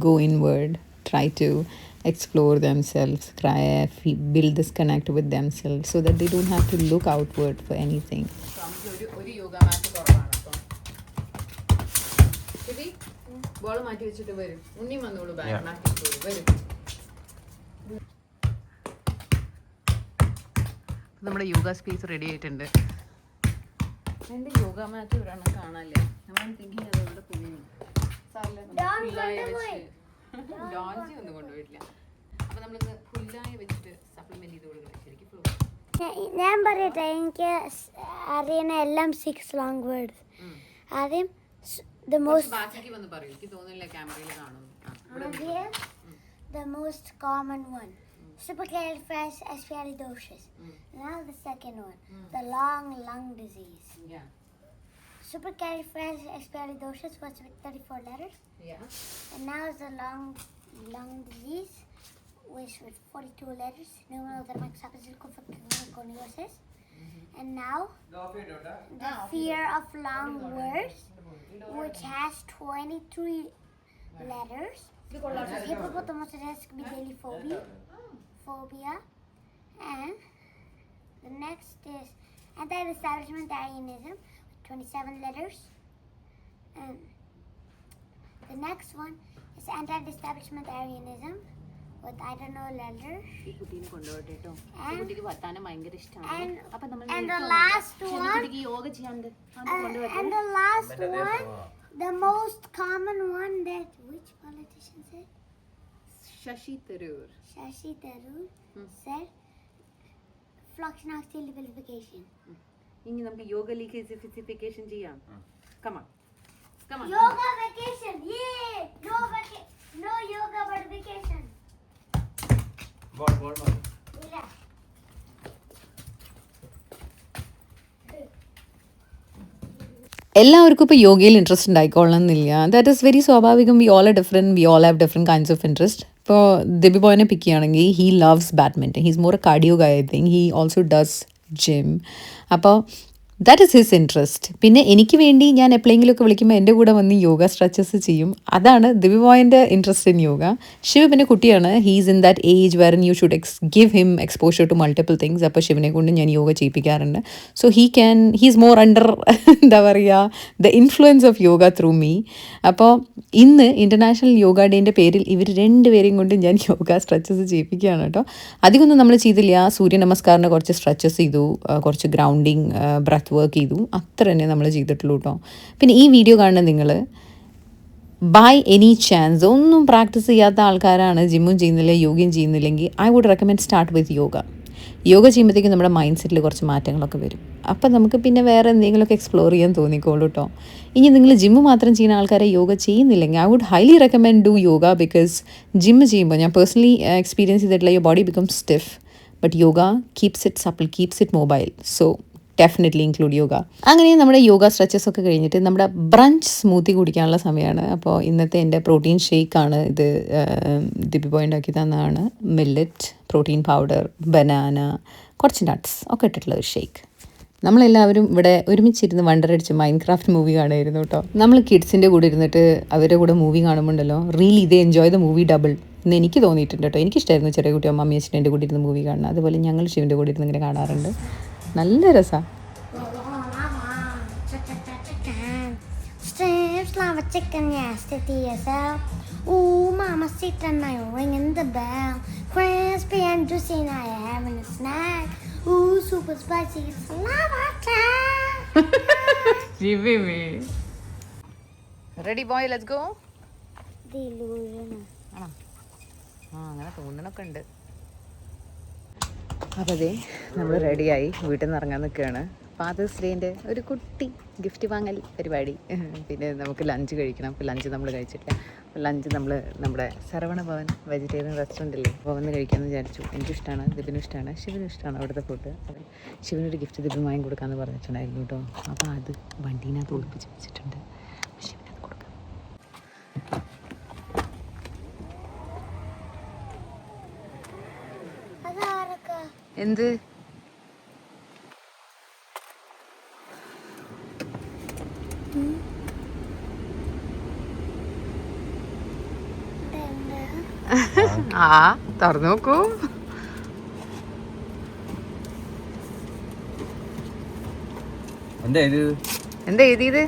go inward, try to explore themselves, build this connect with themselves so that they don't have to look outward for anything. ഒരു യോഗ മാറ്റ് കുറവാണ്. അപ്പം ball മാറ്റി വെച്ചിട്ട് വരും. ഉണ്ണി വന്നോളൂ, ബാഗ് മാറ്റി വരും. നമ്മുടെ യോഗ സ്പേസ് റെഡി ആയിട്ടുണ്ട്. എൻ്റെ യോഗ മാറ്റ് ഒരെണ്ണം കാണാല്ലേ? ഞാൻ തിങ്കിങ് അതുകൊണ്ട് പുള്ളിയും ഡോഞ്ചി ഒന്നും കൊണ്ടുപോയിട്ടില്ല. അപ്പോൾ നമ്മളിന്ന് പുല്ലായ വെച്ചിട്ട് സപ്ലിമെന്റ് ചെയ്ത് കൊടുക്കണം. ശരിക്കും
ഞാൻ പറയട്ടെ, എനിക്ക് അറിയുന്ന എല്ലാം 6 ലോങ് വേർഡ്സ്. ആദ്യം
ബാക്കിക്ക് വന്ന് പറയൂ, എനിക്ക് തോന്നുന്നില്ല ക്യാമറയിൽ കാണും.
the most common one, supercalifragilisticexpialidocious. Now the second one, the long lung disease.
Yeah.
Supercalifragilisticexpialidocious was with 34 letters.
Yeah.
And now it's the long lung disease, which with 42 letters. Pneumothorax. And now the fear of long words, which has 23 letters. Hippopotamosaurusphobia. And the next is anti-establishmentarianism, 27 letters. And the next one is anti-establishmentarianism with I don't know letters. And the last one, the most common one that which politician said?
Shashi Tharoor
said Floxinox liquefaction.
ഇനി നമുക്ക് yoga liquefaction ചെയ്യാം. Come on.
Yoga vacation. Yay! No yoga but vacation.
Ball.
Yeah.
എല്ലാവർക്കും ഇപ്പോൾ യോഗയിൽ interest ഉണ്ടായിക്കൊള്ളണമെന്നില്ല. That is very സ്വാഭാവികം. We all are different, we all have different kinds of interest.
ഇപ്പോൾ ദിബി ബോയിനെ പിക്ക് ചെയ്യുകയാണെങ്കിൽ he loves badminton. He's more a cardio guy. I think he also does gym. അപ്പോൾ that is his interest. പിന്നെ എനിക്ക് വേണ്ടി ഞാൻ എപ്പോഴെങ്കിലുമൊക്കെ വിളിക്കുമ്പോൾ എൻ്റെ കൂടെ വന്ന് യോഗ സ്ട്രെച്ചസ് ചെയ്യും. അതാണ് ദിബി ബോയിൻ്റെ ഇൻട്രസ്റ്റ് ഇൻ യോഗ. ശിവ പിന്നെ കുട്ടിയാണ്. He's in that age where you should give him exposure to multiple things. അപ്പോൾ ശിവനെ കൊണ്ട് ഞാൻ യോഗ ചെയ്യിപ്പിക്കാറുണ്ട്. സോ ഹീസ് മോർ അണ്ടർ എന്താ പറയുക the influence of yoga through me. അപ്പോൾ ഇന്ന് ഇൻ്റർനാഷണൽ യോഗ ഡേൻ്റെ പേരിൽ ഇവർ രണ്ടുപേരെയും കൊണ്ട് ഞാൻ യോഗ സ്ട്രെച്ചസ് ചെയ്യിപ്പിക്കുകയാണ് കേട്ടോ. അധികമൊന്നും നമ്മൾ ചെയ്തില്ല. സൂര്യ നമസ്കാറിന് കുറച്ച് സ്ട്രെച്ചസ് ചെയ്തു, കുറച്ച് ഗ്രൗണ്ടിങ് ബ്രത്ത് വർക്ക് ചെയ്തു, അത്ര തന്നെ നമ്മൾ ചെയ്തിട്ടുള്ളൂ കേട്ടോ. പിന്നെ ഈ വീഡിയോ കാണുന്ന നിങ്ങൾ ബൈ എനി ചാൻസ് ഒന്നും പ്രാക്ടീസ് ചെയ്യാത്ത ആൾക്കാരാണ്, ജിമ്മും ചെയ്യുന്നില്ല യോഗയും ചെയ്യുന്നില്ലെങ്കിൽ, I would recommend start with yoga. Yoga ചെയ്യുമ്പോഴത്തേക്കും നമ്മുടെ മൈൻഡ് സെറ്റിൽ കുറച്ച് മാറ്റങ്ങളൊക്കെ വരും. അപ്പം നമുക്ക് പിന്നെ വേറെ എന്തെങ്കിലുമൊക്കെ എക്സ്പ്ലോർ ചെയ്യാൻ തോന്നിക്കോളൂ കേട്ടോ. ഇനി നിങ്ങൾ ജിമ്മ് മാത്രം ചെയ്യുന്ന ആൾക്കാരെ യോഗ ചെയ്യുന്നില്ലെങ്കിൽ I would highly recommend do yoga. Because gym ചെയ്യുമ്പോൾ ഞാൻ പേഴ്സണലി എക്സ്പീരിയൻസ് ചെയ്തിട്ടുള്ള your body become stiff, but yoga keeps it supple, keeps it mobile. So definitely include yoga. അങ്ങനെ നമ്മുടെ യോഗ സ്ട്രെച്ചസ് ഒക്കെ കഴിഞ്ഞിട്ട് നമ്മുടെ ബ്രഞ്ച് സ്മൂത്തി കുടിക്കാനുള്ള സമയമാണ്. അപ്പോൾ ഇന്നത്തെ എൻ്റെ പ്രോട്ടീൻ ഷേക്കാണ് ഇത്. ദിബി ബോയ് ഉണ്ടാക്കി തന്നതാണ്. മില്ലറ്റ്, പ്രോട്ടീൻ പൗഡർ, ബനാന, കുറച്ച് നട്ട്സ് ഒക്കെ ഇട്ടിട്ടുള്ള ഒരു ഷേക്ക്. നമ്മളെല്ലാവരും ഇവിടെ ഒരുമിച്ചിരുന്ന് വണ്ടറടിച്ച് മൈൻക്രാഫ്റ്റ് മൂവി കാണുമായിരുന്നു കേട്ടോ. നമ്മൾ കിഡ്സിൻ്റെ കൂടെ ഇരുന്നിട്ട് അവരുടെ കൂടെ മൂവി കാണുമ്പോണ്ടല്ലോ really they enjoy the movie double എന്ന് എനിക്ക് തോന്നിയിട്ടുണ്ട് കേട്ടോ. എനിക്കിഷ്ടമായിരുന്നു ചെറിയ കുട്ടിയോ മമ്മി അച്ഛൻ്റെ കൂടെ ഇരുന്ന് മൂവി കാണുന്നത്. അതുപോലെ ഞങ്ങൾ ശിവൻ്റെ കൂടെ ഇരുന്ന് ഇങ്ങനെ കാണാറുണ്ട്. നല്ല രസമാണ്.
Strips love a chicken, yes, to yourself. Ooh, mama sitting now ringing the bell. Crispy and juicy, now you're having a snack. Ooh, super spicy, it's lava time.
Ready boy, let's go.
Delusion.
ആണോ? അങ്ങനെ തോന്നണൊക്കെ ഉണ്ട്. അപ്പോൾ അതെ നമ്മൾ റെഡിയായി വീട്ടിൽ നിന്ന് ഇറങ്ങാൻ നിൽക്കുകയാണ്. ഫാദേഴ്സ് ഡേൻ്റെ ഒരു കുട്ടി ഗിഫ്റ്റ് വാങ്ങൽ പരിപാടി. പിന്നെ നമുക്ക് ലഞ്ച് കഴിക്കണം. അപ്പോൾ ലഞ്ച് നമ്മൾ കഴിച്ചിട്ടില്ല. അപ്പോൾ ലഞ്ച് നമ്മൾ നമ്മുടെ സർവണ ഭവൻ വെജിറ്റേറിയൻ റെസ്റ്റോറൻറ്റില്ലേ, അപ്പോൾ വന്ന് കഴിക്കാമെന്ന് വിചാരിച്ചു. എനിക്കിഷ്ടമാണ്, ദിബിനും ഇഷ്ടമാണ്, ശിവനും ഇഷ്ടമാണ് അവിടുത്തെ ഫുഡ്. ശിവനൊരു ഗിഫ്റ്റ് ദിബിൻ വാങ്ങി കൊടുക്കാമെന്ന് പറഞ്ഞിട്ടുണ്ടായിരുന്നു കേട്ടോ. അപ്പോൾ അത് വണ്ടീനകത്ത് ഒളിപ്പിച്ച് വെച്ചിട്ടുണ്ട്. ശിവനത് കൊടുക്കാം. എന്ത് ആ തുറന്നു നോക്കൂ.
എന്താ ഇത്?
എന്താ എഴുതിയത്?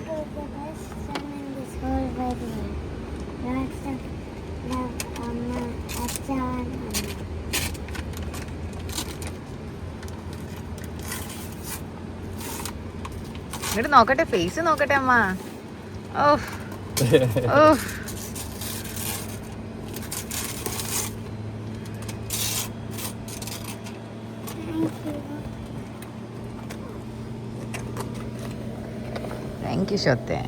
ഇങ്ങോട്ട് നോക്കട്ടെ, ഫേസ് നോക്കട്ടെ അമ്മ. ഓഹ് ഓഹ് താങ്ക് യു ഷോത്തെ.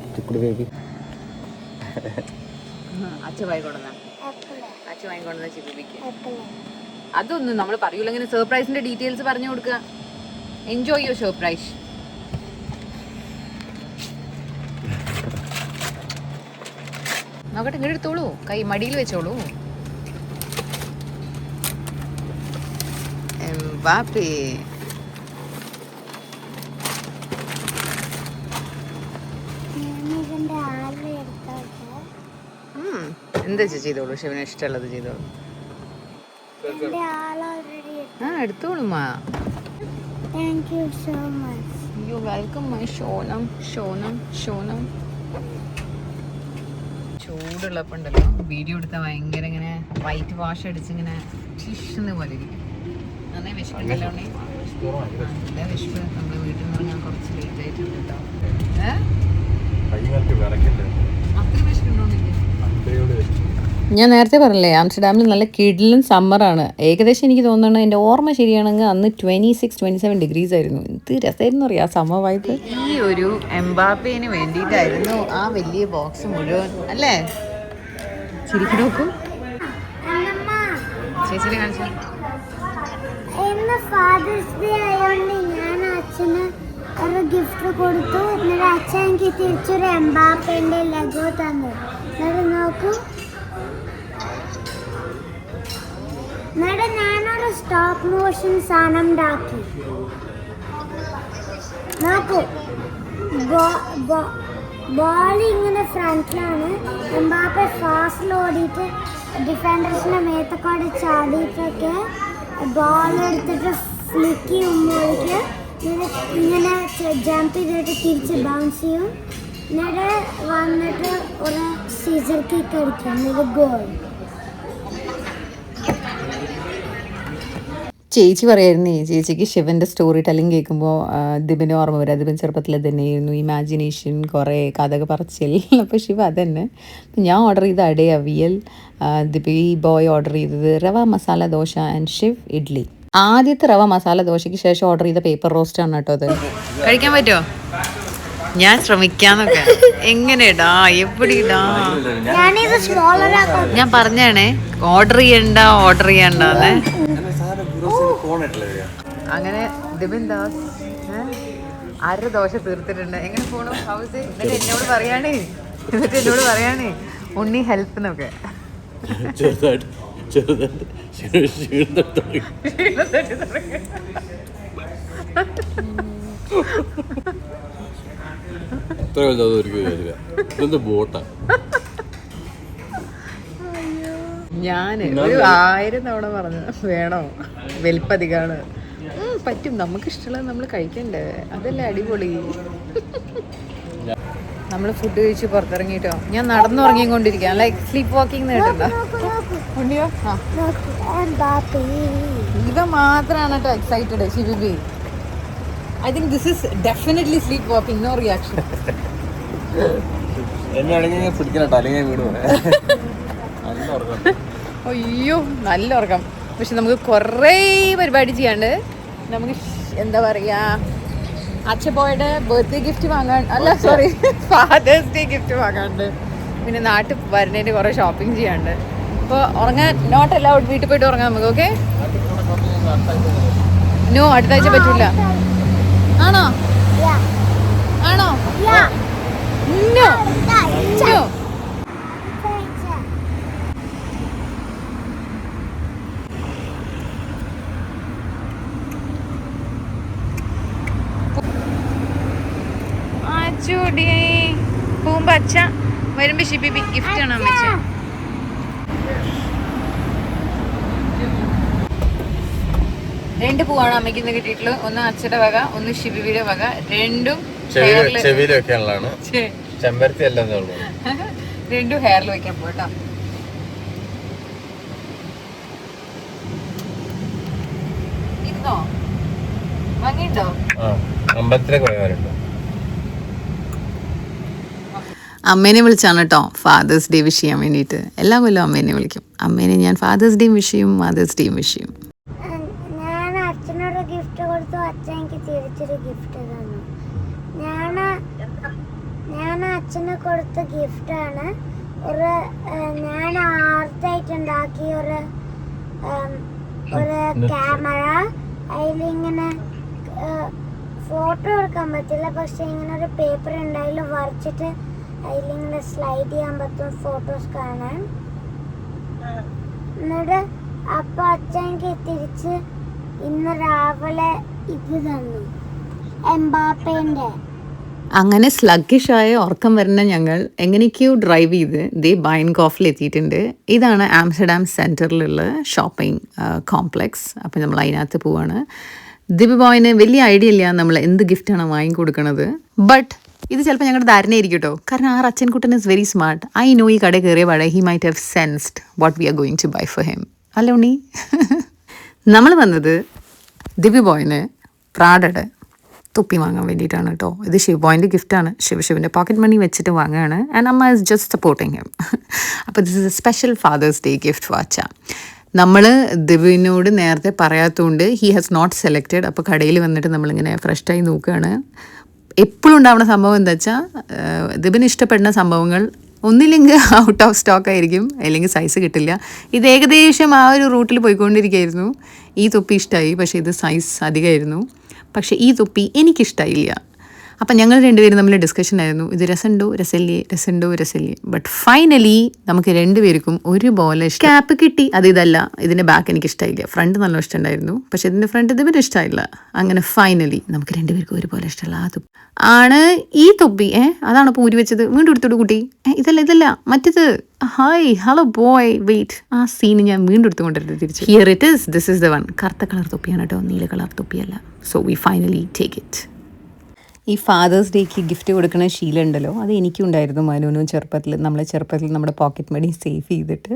അച്ഛ വാങ്ങിക്കൊണ്ടുവന്ന ചിപ്പിക്ക് അതൊന്നും നമ്മൾ പറയൂല. ഇങ്ങനെ സർപ്രൈസിന്റെ ഡീറ്റെയിൽസ് പറഞ്ഞു കൊടുക്കുക. Enjoy your surprise. നോക്കട്ടെ, ഇങ്ങോട്ട് എടുത്തോളൂ, കൈ മടിയിൽ വെച്ചോളൂ. എംബാപ്പേ. എന്താ ചെയ്തോളൂ, ശിവന് ഇഷ്ടമുള്ളത് ചെയ്തോളൂ. ആ എടുത്തോളൂ മാ.
Thank you so much.
You welcome my ഷോനം ഷോനം ഷോനം. ചൂടുള്ളപ്പോൾ ഉണ്ടല്ലോ വീഡിയോ എടുത്താൽ ഭയങ്കര ഇങ്ങനെ വൈറ്റ് വാഷ് അടിച്ച് ഇങ്ങനെ ഷിഷെന്ന് പോലെ ഇരിക്കും. നന്നായി വിശക്കുണ്ടല്ലോ. നല്ല വിശപ്പ്. നമ്മൾ വീട്ടിൽ നിന്ന് ഇറങ്ങാൻ കുറച്ച് ലേറ്റ് ആയിട്ടുണ്ട് കേട്ടോ. അത്ര വിശക്കുണ്ടോന്നില്ല. ഞാൻ നേരത്തെ പറഞ്ഞില്ലേ ആംസ്റ്റർഡാമിൽ നല്ല കിടിലൻ സമ്മറാണ്. ഏകദേശം എനിക്ക് തോന്നുന്നു എൻ്റെ ഓർമ്മ ശരിയാണെങ്കിൽ അന്ന് 26-27 ഡിഗ്രീസ് ആയിരുന്നു. എന്ത് രസമായിരുന്നു അറിയാം സമ്മർ വൈബ്. ഈ ഒരു എംബാപ്പേന് വേണ്ടിയിട്ടായിരുന്നു ആ വലിയ ബോക്സ് മുഴുവൻ അല്ലേ. ശരിക്കും നോക്കൂ ചേച്ചിനെ കാണിച്ചു.
ഇന്ന് ഫാദേഴ്സ് ഡേ ആയതുകൊണ്ട് ഞാൻ അച്ഛന് ഒരു ഗിഫ്റ്റ് കൊടുത്തു. എന്നിട്ട് അച്ഛൻ എനിക്ക് തിരിച്ചൊരു എംബാപ്പേൻ്റെ ലെഗോ തന്നു. എന്നിട്ട് നോക്കൂ എന്നിട്ട് ഞാനൊരു സ്റ്റോപ്പ് മോഷൻ സാധനം ഉണ്ടാക്കി. നോക്കൂ, ബോൾ ഇങ്ങനെ ഫ്രണ്ടിലാണ്. എംബാപ്പെ ഫാസ്റ്റിൽ ഓടിയിട്ട് ഡിഫൻഡേഴ്സിന്റെ മേത്തക്കോടെ ചാടിയിട്ടൊക്കെ ബോൾ എടുത്തിട്ട് ഫ്ലിക്ക് ചെയ്യുമ്പോഴേക്ക് ഇങ്ങനെ ജമ്പ് ചെയ്തിട്ട് തിരിച്ച് ബൗൺസ് ചെയ്യും. എന്നിട്ട് വന്നിട്ട് ഒരു സീസർ കിക്ക് അടിക്കും. എന്നിട്ട് ഗോൾ.
ചേച്ചി പറയായിരുന്നേ, ചേച്ചിക്ക് ശിവൻ്റെ സ്റ്റോറി ടെല്ലിങ് കേൾക്കുമ്പോൾ ദിബിന് ഓർമ്മ വരും. ദിബിൻ ചെറുപ്പത്തിൽ തന്നെയായിരുന്നു ഇമാജിനേഷൻ, കുറേ കഥകൾ പറച്ചിൽ. അപ്പോൾ ശിവ അതന്നെ. അപ്പം ഞാൻ ഓർഡർ ചെയ്ത അടേ അവിയൽ, ദിബി ബോയ് ഓർഡർ ചെയ്തത് റവ മസാല ദോശ ആൻഡ് ഷിവ് ഇഡ്ലി. ആദ്യത്തെ റവ മസാല ദോശയ്ക്ക് ശേഷം ഓർഡർ ചെയ്ത പേപ്പർ റോസ്റ്റാണ് കേട്ടോ അത്. കഴിക്കാൻ പറ്റുമോ? ഞാൻ ശ്രമിക്കാന്നൊക്കെ. എങ്ങനെയാടാ, എവിടെയിടാ?
ഞാനിത് സ്മോളർ ആക്കാം.
ഞാൻ പറഞ്ഞാണേ ഓർഡർ ചെയ്യണ്ടെന്ന്. അങ്ങനെ ദിബിൻ ദാസ് അര ദോശ തീർത്തിട്ടുണ്ട്. എങ്ങനെ പോണു ഹൗസ്? എന്നിട്ട് എന്നോട് പറയാണേ ഉണ്ണി ഹെൽപ്പ് എന്നൊക്കെ. ഞാൻ ഒരു 1000 തവണ പറഞ്ഞു വേണോ, വലിപ്പധികമാണ്. പറ്റും, നമുക്ക് ഇഷ്ടമുള്ളത് നമ്മൾ കഴിക്കണ്ടേ, അതല്ലേ അടിപൊളി. നമ്മൾ ഫുഡ് കഴിച്ച് പുറത്തിറങ്ങിയിട്ടോ ഞാൻ നടന്നുറങ്ങിക്കൊണ്ടിരിക്കാം. ലൈക്ക് സ്ലീപ്പ് വാക്കിംഗ് കേട്ടോ. ഉണ്ണിയോ? ഇവ മാത്രമാണ് കേട്ടോ എക്സൈറ്റഡ്. ഷിബിബി, I think this is definitely sleep walking, no reaction. അയ്യോ നല്ല ഉറക്കം. പക്ഷെ നമുക്ക് കുറേ പരിപാടി ചെയ്യാണ്ട്. നമുക്ക് എന്താ പറയാ, അച്ഛപ്പോയുടെ ബർത്ത്ഡേ ഗിഫ്റ്റ് വാങ്ങാൻ, അല്ല സോറി ഫാദേഴ്സ് ഡേ ഗിഫ്റ്റ് വാങ്ങാണ്ട്. പിന്നെ നാട്ടിൽ വരുന്നതിൻ്റെ കുറേ ഷോപ്പിംഗ് ചെയ്യാണ്ട്. അപ്പോൾ ഉറങ്ങാൻ നോട്ട് അലൗഡ്. വീട്ടിൽ പോയിട്ട് ഉറങ്ങാം നമുക്ക്. ഓക്കെ? നോ, അടുത്ത ആഴ്ച പറ്റൂല. ആണോ? ആണോ? No no. പോകുമ്പോ അച്ഛ വരുമ്പോ ഷിബിബി ഗിഫ്റ്റ് ആണ് അമ്മച്ച. രണ്ട് പൂവാണ് അമ്മയ്ക്ക് ഇന്ന് കിട്ടിയിട്ടുള്ളത്. ഒന്ന് അച്ഛയുടെ വക, ഒന്ന് ഷിബിബിയുടെ വക. രണ്ടും
ചെമ്പരത്തി അല്ല,
രണ്ടും ഹെയറിൽ വെക്കാൻ പോട്ടോ. ഇരുന്നോ? ഭംഗിയുണ്ടോ?
അമ്പലത്തിലേക്ക് പോയവരുണ്ടോ?
അമ്മേനെ വിളിച്ചാണ് കേട്ടോ ഫാദേഴ്സ് ഡേ വിഷ് ചെയ്യാൻ വേണ്ടിയിട്ട്. എല്ലാ കൊല്ലം അമ്മേനെ വിളിക്കും. അമ്മേനെ ഞാൻ ഫാദേഴ്സ് ഡേയും വിഷ് ചെയ്യും, മദേഴ്സ് ഡേയും വിഷ് ചെയ്യും.
ഞാൻ അച്ഛനോട് ഗിഫ്റ്റ് കൊടുത്തു, അച്ഛൻ എനിക്ക് തിരിച്ചൊരു ഗിഫ്റ്റ് തന്നു. ഞാൻ അച്ഛന് കൊടുത്ത ഗിഫ്റ്റാണ് ഞാൻ ആർട്ടായിട്ട് ഉണ്ടാക്കിയ ഒരു ക്യാമറ. അതിലിങ്ങനെ ഫോട്ടോ എടുക്കാൻ പറ്റില്ല, പക്ഷെ ഇങ്ങനെ ഒരു പേപ്പർ ഉണ്ട്, അതിൽ വരച്ചിട്ട് അതിലിങ്ങനെ സ്ലൈഡ് ചെയ്യാൻ പറ്റും ഫോട്ടോസ് കാണാൻ. എന്നിട്ട് അപ്പൊ അച്ഛൻ എനിക്ക് തിരിച്ച് ഇന്ന് രാവിലെ ഇത് തന്നു, എംബാപ്പേന്റെ.
അങ്ങനെ സ്ലഗ്ഗിഷായ ഉറക്കം വരുന്ന ഞങ്ങൾ എങ്ങനെയൊക്കെയോ ഡ്രൈവ് ചെയ്ത് ദേ ബൈൻകോഫിൽ എത്തിയിട്ടുണ്ട്. ഇതാണ് ആംസ്റ്റർഡാം സെൻറ്ററിലുള്ള ഷോപ്പിംഗ് കോംപ്ലക്സ്. അപ്പോൾ നമ്മൾ അതിനകത്ത് പോവാണ്. ദിബി ബോയിന് വലിയ ഐഡിയ ഇല്ല നമ്മൾ എന്ത് ഗിഫ്റ്റാണ് വാങ്ങിക്കൊടുക്കണത്. ബട്ട് ഇത് ചിലപ്പോൾ ഞങ്ങളുടെ ധാരണയായിരിക്കും കേട്ടോ. കാരണം ആ അച്ഛൻകുട്ടൻ is very smart. I know ഈ കടയിൽ കയറിയ പാടെ he might have sensed what we are going to buy for him. അല്ല ഉണ്ണി? നമ്മൾ വന്നത് ദിബി ബോയിന് പ്രാഡയുടെ തൊപ്പി വാങ്ങാൻ വേണ്ടിയിട്ടാണ് കേട്ടോ. ഇത് ശിവബോയിൻ്റെ ഗിഫ്റ്റാണ്. ശിവൻ്റെ പോക്കറ്റ് മണി വെച്ചിട്ട് വാങ്ങുകയാണ്. ആൻഡ് അമ്മ ഇസ് ജസ്റ്റ് സപ്പോർട്ടിങ് ഹിം. അപ്പോൾ this is a special father's day gift for അച്ഛ. നമ്മൾ ദിബിനോട് നേരത്തെ പറയാത്തതുകൊണ്ട് ഹി ഹാസ് നോട്ട് സെലക്റ്റഡ്. അപ്പോൾ കടയിൽ വന്നിട്ട് നമ്മളിങ്ങനെ ഫ്രഷായി നോക്കുകയാണ്. എപ്പോഴും ഉണ്ടാവുന്ന സംഭവം എന്താ വെച്ചാൽ ദിബിന് ഇഷ്ടപ്പെടുന്ന സംഭവങ്ങൾ ഒന്നില്ലെങ്കിൽ ഔട്ട് ഓഫ് സ്റ്റോക്ക് ആയിരിക്കും, അല്ലെങ്കിൽ സൈസ് കിട്ടില്ല. ഇത് ഏകദേശം ആ ഒരു റൂട്ടിൽ പോയിക്കൊണ്ടിരിക്കുകയായിരുന്നു. ഈ തൊപ്പി ഇഷ്ടമായി, പക്ഷേ ഇത് സൈസ് അധികമായിരുന്നു. പക്ഷേ ഈ തൊപ്പി എനിക്കിഷ്ടമായില്ല. അപ്പം ഞങ്ങൾ രണ്ടുപേരും തമ്മിൽ ഡിസ്കഷൻ ആയിരുന്നു, ഇത് രസമുണ്ടോ രസമില്ലേ. ബട്ട് ഫൈനലി നമുക്ക് രണ്ടുപേർക്കും ഒരുപോലെ ക്യാപ്പ് കിട്ടി. അത് ഇതല്ല, ഇതിൻ്റെ ബാക്ക് എനിക്ക് ഇഷ്ടമായില്ല, ഫ്രണ്ട് നല്ല ഇഷ്ടമുണ്ടായിരുന്നു, പക്ഷെ ഇതിൻ്റെ ഫ്രണ്ട് ഇതിന് ഇഷ്ടമായില്ല. അങ്ങനെ ഫൈനലി നമുക്ക് രണ്ടുപേർക്കും ഒരുപോലെ ഇഷ്ടമുള്ള ആ തൊപ്പി ആണ് ഈ തൊപ്പി. അതാണ് പൂരി വെച്ചത്. വീണ്ടും എടുത്തോട്ട് കുട്ടി. ഇതല്ല മറ്റേത്. Hi hello boy wait. ആ സീന് ഞാൻ വീണ്ടും എടുത്തുകൊണ്ടിരുന്നത് തിരിച്ച്. Here it is, this is the one. കറുത്ത കളർ തൊപ്പിയാണ് കേട്ടോ, നീല കളർ തൊപ്പിയല്ല. So we finally take it. ഈ ഫാദേഴ്സ് ഡേക്ക് ഗിഫ്റ്റ് കൊടുക്കുന്ന ശീലം ഉണ്ടല്ലോ, അത് എനിക്കും ഉണ്ടായിരുന്നു. മനുവിനും ചെറുപ്പത്തിൽ നമ്മുടെ പോക്കറ്റ് മണി സേവ് ചെയ്തിട്ട്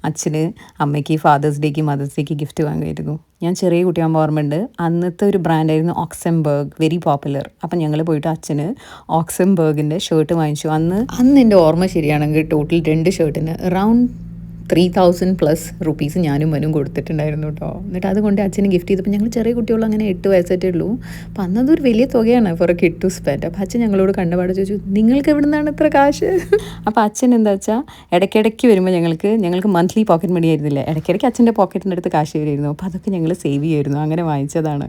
അച്ഛന് അമ്മയ്ക്ക് ഫാദേഴ്സ് ഡേക്ക് മദേഴ്സ് ഡേക്ക് ഗിഫ്റ്റ് വാങ്ങുമായിരുന്നു. ഞാൻ ചെറിയ കുട്ടിയാകുമ്പോൾ ഓർമ്മയുണ്ട്, അന്നത്തെ ഒരു ബ്രാൻഡായിരുന്നു ഓക്സംബർഗ്, വെരി പോപ്പുലർ. അപ്പം ഞങ്ങൾ പോയിട്ട് അച്ഛന് ഓക്സംബർഗിൻ്റെ ഷർട്ട് വാങ്ങിച്ചു. അന്ന് എൻ്റെ ഓർമ്മ ശരിയാണെങ്കിൽ ടോട്ടൽ 2 ഷർട്ടിന് അറൗണ്ട് 3000+ റുപ്പീസ് ഞാനും മനും കൊടുത്തിട്ടുണ്ടായിരുന്നു കേട്ടോ. എന്നിട്ട് അതുകൊണ്ട് അച്ഛന് ഗിഫ്റ്റ് ചെയ്തപ്പോൾ ഞങ്ങൾ ചെറിയ കുട്ടികളും അങ്ങനെ 8 വയസ്സായിട്ടേ ഉള്ളൂ. അപ്പോൾ അന്നതൊരു വലിയ തുകയാണ് for a kid to spend. അപ്പോൾ അച്ഛൻ ഞങ്ങളോട് കണ്ടപാട് ചോദിച്ചു, നിങ്ങൾക്ക് എവിടെ നിന്നാണ് ഇത്ര കാശ്? അപ്പോൾ അച്ഛൻ എന്താ വെച്ചാൽ ഇടയ്ക്കിടയ്ക്ക് വരുമ്പോൾ ഞങ്ങൾക്ക് മന്ത്ലി പോക്കറ്റ് മണി ആയിരുന്നില്ല, ഇടയ്ക്കിടയ്ക്ക് അച്ഛൻ്റെ പോക്കറ്റിൻ്റെ അടുത്ത് കാശ് വരുമായിരുന്നു. അപ്പോൾ അതൊക്കെ ഞങ്ങൾ സേവ് ചെയ്യുമായിരുന്നു. അങ്ങനെ വാങ്ങിച്ചതാണ്.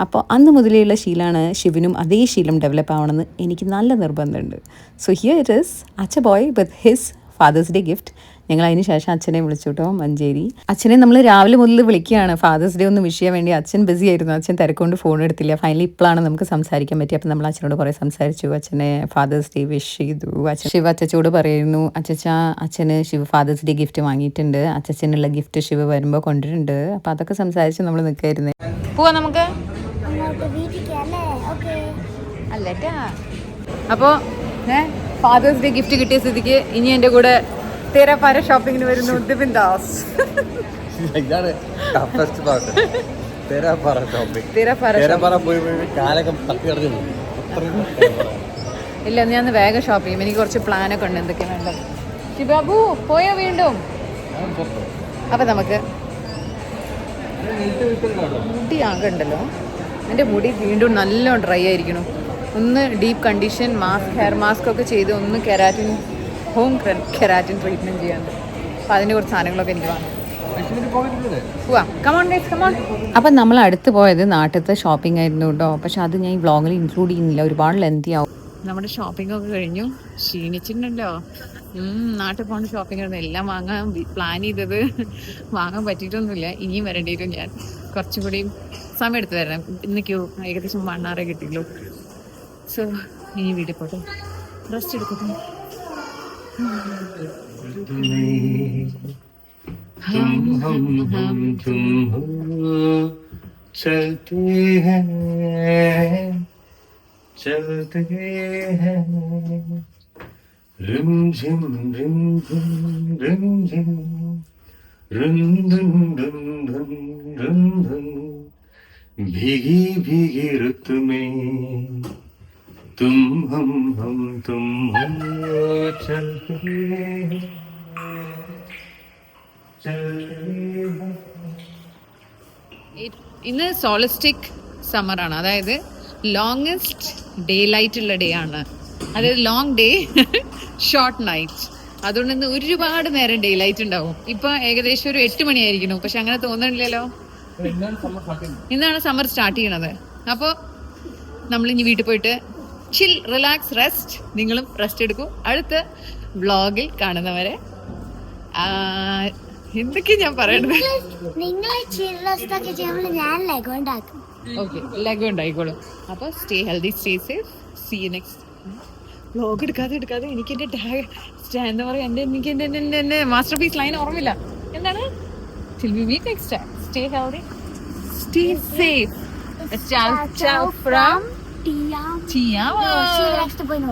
അപ്പോൾ അന്ന് മുതലേയുള്ള ശീലമാണ്. ശിവനും അതേ ശീലം ഡെവലപ്പ് ആവണമെന്ന് എനിക്ക് നല്ല നിർബന്ധമുണ്ട്. സോ ഹിയർ ഇറ്റ് ഈസ് അച്ഛ boy with his fathers day gift. ഞങ്ങൾ അതിന് ശേഷം അച്ഛനെ വിളിച്ചു കേട്ടോ, മഞ്ചേരി. അച്ഛനെ നമ്മൾ രാവിലെ മുതൽ വിളിക്കുകയാണ് ഫാദേഴ്സ് ഡേ ഒന്ന് വിഷ് ചെയ്യാൻ വേണ്ടി. അച്ഛൻ ബിസി ആയിരുന്നു, അച്ഛൻ തിരക്കൊണ്ട് ഫോൺ എടുത്തില്ല. ഫൈനലി ഇപ്പോഴാണ് നമുക്ക് സംസാരിക്കാൻ പറ്റി. അപ്പം നമ്മൾ അച്ഛനോട് കുറേ സംസാരിച്ചു, അച്ഛനെ ഫാദേഴ്സ് ഡേ വിഷ് ചെയ്തു. ശിവ അച്ഛച്ചോട് പറയുന്നു, അച്ഛന് ശിവ ഫാദേഴ്സ് ഡേ ഗിഫ്റ്റ് വാങ്ങിയിട്ടുണ്ട്, അച്ഛനുള്ള ഗിഫ്റ്റ് ശിവ വരുമ്പോൾ കൊണ്ടിട്ടുണ്ട്. അപ്പം അതൊക്കെ സംസാരിച്ച് നമ്മൾ നിൽക്കായിരുന്നു. പോവാ നമുക്ക് അല്ലേട്ടാ. അപ്പോൾ ഫാദേഴ്സ് ഡേ ഗിഫ്റ്റ് കിട്ടിയ സ്ഥിതിക്ക് ഇനി എൻ്റെ കൂടെ തേരാപ്പാര ഷോപ്പിങ്ങിന് വരുന്നു ദിബിൻ ദാസ്. ഇല്ല, ഞാൻ വേഗം ഷോപ്പ് ചെയ്യും. എനിക്ക് കുറച്ച് പ്ലാനൊക്കെ ഉണ്ട് എന്തൊക്കെയാണ് വേണ്ടത്. ശിബാബു പോയോ വീണ്ടും? അപ്പം നമുക്ക് മുടി ആകെ ഉണ്ടല്ലോ, എൻ്റെ മുടി വീണ്ടും നല്ലോണം ഡ്രൈ ആയിരിക്കണം. ഒന്ന് ഡീപ്പ് കണ്ടീഷൻ ഹെയർ മാസ്ക് ഒക്കെ ചെയ്ത് ഒന്ന് ഹോം കെരാറ്റിൻ ട്രീറ്റ്മെൻറ്റ് ചെയ്യാനുണ്ട്. അപ്പോൾ അതിൻ്റെ കുറച്ച് സാധനങ്ങളൊക്കെ എനിക്ക് വാങ്ങും. പോവാം, കമോൺ ഗൈസ് കമോൺ. അപ്പം നമ്മൾ അടുത്ത് പോയത് നാട്ടിലത്തെ ഷോപ്പിംഗ് ആയിരുന്നു കേട്ടോ. പക്ഷെ അത് ഞാൻ ഈ വ്ളോഗിൽ ഇൻക്ലൂഡ് ചെയ്യുന്നില്ല, ഒരുപാട് ലെന്തി ആവും. നമ്മുടെ ഷോപ്പിംഗ് ഒക്കെ കഴിഞ്ഞു, ക്ഷീണിച്ചിട്ടുണ്ടല്ലോ. നാട്ടിൽ പോകുന്ന ഷോപ്പിംഗ് ആയിരുന്നു. എല്ലാം വാങ്ങാൻ പ്ലാൻ ചെയ്തത് വാങ്ങാൻ പറ്റിയിട്ടൊന്നുമില്ല. ഇനിയും വരേണ്ടി വരും. ഞാൻ കുറച്ചും കൂടി സമയം എടുത്ത് തരണം. ഇന്നൊക്കെയോ ഏകദേശം 1 hour കിട്ടിയുള്ളൂ. സോ ഇനി വീട്ടിൽ പോട്ടെ, റെസ്റ്റ് എടുക്കട്ടെ.
चलते हैं रिम झिम रिम झिम रिम झिम रिम धुम धुम धुम रिम धुम भीगी भीगी रुत में तुम हम तुम हम चलते हैं
ഇന്ന് സോളിസ്റ്റിക് സമ്മറാണ്, അതായത് ലോങ്ങസ്റ്റ് ഡേ ലൈറ്റ് ഉള്ള ഡേ ആണ്. അതായത് ലോങ് ഡേ ഷോർട്ട് നൈറ്റ്. അതുകൊണ്ട് ഇന്ന് ഒരുപാട് നേരം ഡേ ലൈറ്റ് ഉണ്ടാവും. ഇപ്പൊ ഏകദേശം ഒരു 8 മണിയായിരിക്കണം, പക്ഷെ അങ്ങനെ തോന്നണില്ലല്ലോ. ഇന്നാണ് സമ്മർ സ്റ്റാർട്ട് ചെയ്യണത്. അപ്പോൾ നമ്മളിനി വീട്ടിൽ പോയിട്ട് ചിൽ, റിലാക്സ്, റെസ്റ്റ്. നിങ്ങളും റെസ്റ്റ് എടുക്കൂ. അടുത്ത വ്ളോഗിൽ കാണുന്നവരെ എന്തൊക്കെയാ ഞാൻ പറയണത്? ഓക്കെ, ലെഗോ ഉണ്ടായിക്കോളും. അപ്പോൾ stay healthy, stay safe. See you next vlog. എടുക്കാതെ എനിക്ക് എൻ്റെ എന്താ പറയുക, എനിക്ക് എൻ്റെ മാസ്റ്റർ പീസ് ലൈൻ ഓർമ്മയില്ല. എന്താണ്? Till we meet next time. Stay healthy, stay safe. Ciao from Tia.
See you next time.